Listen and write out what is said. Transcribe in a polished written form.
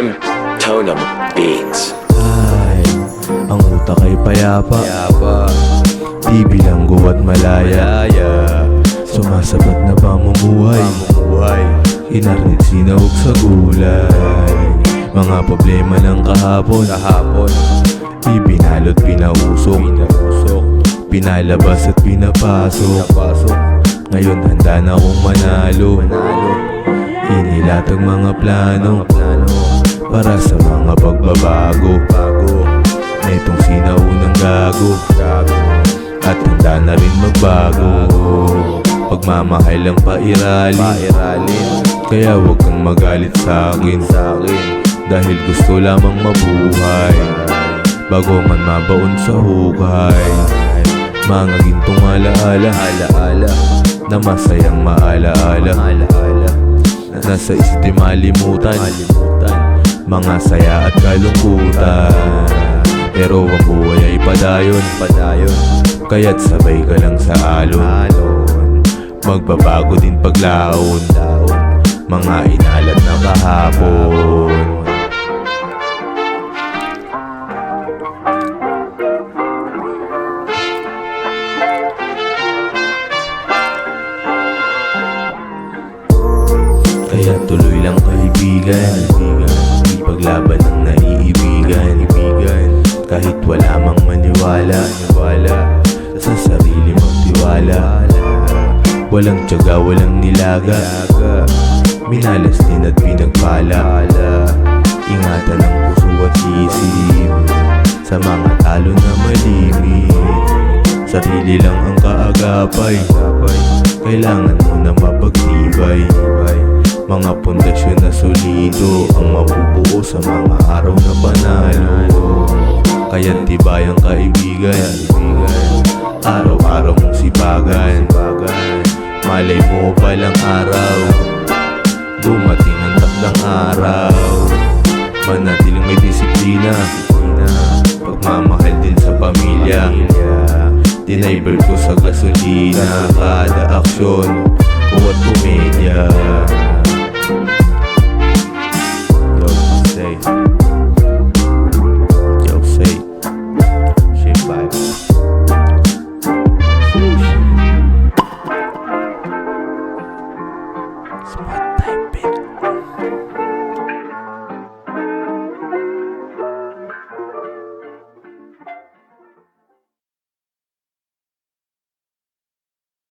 M. Tonum Beats. Ay, ang utak ay payapa, di bilanggo at malaya. Sumasapat na pamumuhay, inarnit sinahog sa gulay. Mga problema ng kahapon, ibinalot pinausok, pinalabas at pinapasok. Ngayon handa na akong manalo, inilatag mga plano para sa mga pagbabago. Netong sinaunang gago at handa na rin magbago. Pagmamahal ang pairalin, kaya wag kang magalit sa akin, dahil gusto lamang mabuhay bago man mabaon sa hukay. Mga gintong alaala na masayang maalaala, nasa isip malimutan mga saya at kalungkutan. Pero ang buhay ay padayon, kaya't sabay ka lang sa alon. Magbabago din paglaon, mga inalat na kahapon. Kaya tuloy lang kaibigan, ipaglaban ang naiibigan. Kahit wala mang maniwala, sa sarili magtiwala. Walang tiyaga, walang nilaga, minalas din at pinagpala. Ingatan ang puso at isip sa mga talo na malimit. Sarili lang ang kaagapay, kailangan mo na mapagtibay. Mga pundasyon na solido ang mabubuo sa mga araw na panalo. Kaya't tibay ang kaibigan, araw-araw mong sipagan. Malay mo palang araw, dumating ang takdang araw. Manatiling may disiplina, pagmamahal din sa pamilya. Dinaiber ko sa gasolina kada aksyon, kuwa't komedya.